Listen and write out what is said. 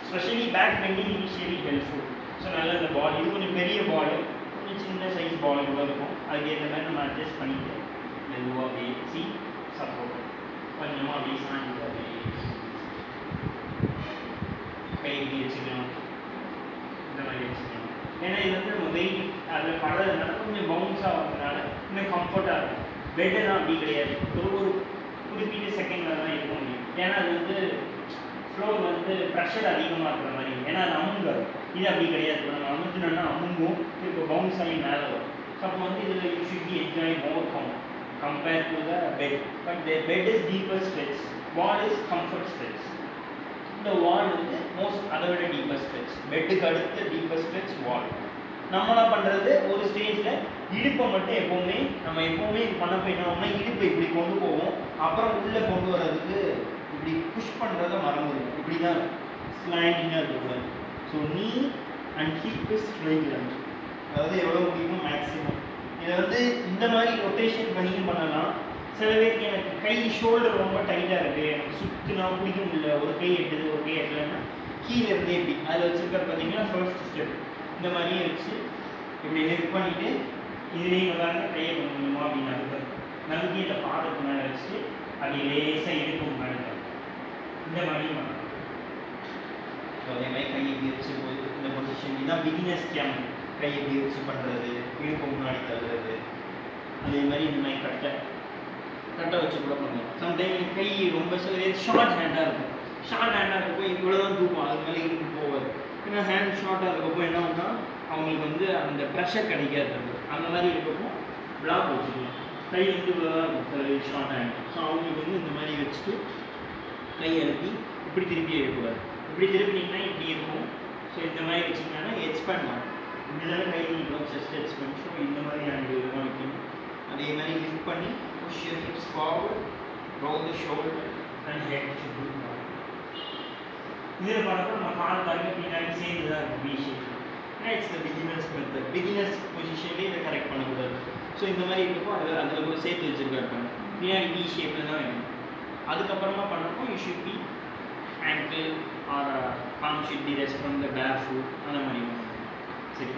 Specially back bending initially helpful. So நல்ல இந்த பால் இது கொஞ்சம் பெரிய பால், கொஞ்சம் சின்ன சைஸ் பால் கூட இருக்கும். அதுக்கு ஏற்ற மாதிரி நம்ம அட்ஜஸ்ட் பண்ணிட்டு மெதுவாக அப்படியே சப்போர்ட் கொஞ்சமாக அப்படியே சாஞ்சி அப்படியே கை இப்படி வச்சுக்கலாம், இந்த மாதிரி வச்சுக்கலாம். ஏன்னா இது வந்து நம்ம வெயிட் அதில் படுறதுனால கொஞ்சம் பவுன்ஸாக ஆகிறதுனால இன்னும் கம்ஃபர்ட்டாக இருக்கும். பெட்டு தான் அப்படி கிடையாது, ஒரு குறிப்பிட்ட செகண்டில் தான் இருக்க முடியும். ஏன்னா அது வந்து ஃப்ளோர் வந்து ப்ரெஷர் அதிகமாக இருக்கிற மாதிரி, ஏன்னா அது அமுங்காது. இது அப்படி கிடையாது, இப்போ நம்ம அமுத்துனோன்னா அமுங்கும், இப்போ பவுன்ஸ் ஆகி மேலே வரும். ஸோ அப்போ வந்து இதில் you should be enjoy more compare to the bed. But the bed is deeper stretch, wall is comfort stretch. இந்த வால் வந்து அதை விட டீப்பர் ஸ்ட்ரெச். பெட்டுக்கு அடுத்து டீப்பர் ஸ்ட்ரெச் வால். நம்மளாம் பண்ணுறது ஒரு ஸ்டேஜில் இடுப்பை மட்டும் எப்போவுமே பண்ணப்போ என்ன ஆகும்னா இடுப்பை இப்படி கொண்டு போவோம், அப்புறம் உள்ளே கொண்டு வர்றதுக்கு இப்படி புஷ் பண்ணுறத மறந்துடும். இப்படி தான் ஸ்லாண்டிங்காக இருக்கக்கூடாது. ஸோ நீ அண்ட் ஹிப் இஸ் ரெகுலர், அதாவது எவ்வளோ முடியுமோ மேக்ஸிமம். இதை வந்து இந்த மாதிரி ரொட்டேஷன் பண்ணியும் பண்ணலாம். சில பேருக்கு எனக்கு கை ஷோல்டர் ரொம்ப டைட்டாக இருக்குது, எனக்கு சுற்றுனா பிடிக்க முடியல, ஒரு கை எட்டுது ஒரு கை எட்டலைன்னா கீழே இருந்தே இப்படி அதில் வச்சுருக்க பார்த்தீங்கன்னா ஃபர்ஸ்ட் ஸ்டெப் இந்த மாதிரியே வச்சு இப்படி நெக் பண்ணிவிட்டு இதுலேயும் வராங்க கையை கொஞ்சமாக அப்படி நறுக்கி இந்த பாதத்துக்கு மேலே வச்சுட்டு அப்படி லேசாக இடுப்பும் மேலே இந்த மாதிரியும் பண்ணலாம். ஸோ அதே மாதிரி கையை இப்படி வச்சு போய் இந்த பொசிஷன் இதுதான் பிகினர்ஸ் கேம்ப். கையை இப்படி வச்சு பண்ணுறது, இடுப்பு முன்னாடி தள்ளுறது, அதே மாதிரி இந்த மாதிரி கட்டை வச்சு கூட பண்ணுவோம். சம்டைம் எனக்கு கை ரொம்ப ஷார்ட் ஹேண்டாக இருக்கும். ஷார்ட் ஹேண்டாக இருக்கப்போ இவ்வளோ தான் தூக்கும், அது மேலே இடுப்பு போவாது. ஏன்னா ஹேண்ட் ஷார்ட்டாக இருக்கப்போ என்ன ஆகுனா அவங்களுக்கு வந்து அந்த ப்ரெஷர் கிடைக்காது. அந்த மாதிரி இருக்கப்போ பிளாக் வச்சுக்கலாம். கை வந்து இவ்வளோ தான் இருக்கும் ஷார்ட் ஹேண்ட். ஸோ அவங்களுக்கு வந்து இந்த மாதிரி வச்சுட்டு கை அழுத்தி இப்படி திருப்பி இருக்கக்கூடாது. இப்படி திருப்பினீங்கன்னா இப்படி இருக்கும். ஸோ இந்த மாதிரி வச்சிங்கன்னா எக்ஸ்பேண்ட் ஆகும். இதெல்லாம் கை நீக்கலாம், செஸ்ட் எக்ஸ்பேண்ட். ஸோ இந்த மாதிரி ஆங்கிள் தான் வைக்கணும். அதே மாதிரி லிஃப்ட் பண்ணி push your hips forward, roll the shoulder and head to the body. இதில் பார்த்தா நம்ம கால் பாருங்க பின்னாடி சேர்ந்து தான் இருக்கும், V shape. It's the beginners method. Beginners பொசிஷன்லேயே இதை கரெக்ட் பண்ணக்கூடாது. ஸோ இந்த மாதிரி இருக்கப்போ அதில் கூட சேர்த்து வச்சுருக்காங்க. பின்னாடி V ஷேப்பில் தான் வேணும். அதுக்கப்புறமா பண்ணப்போ you should B ankle or palm should be rest from the bare foot. அந்த மாதிரி சரி.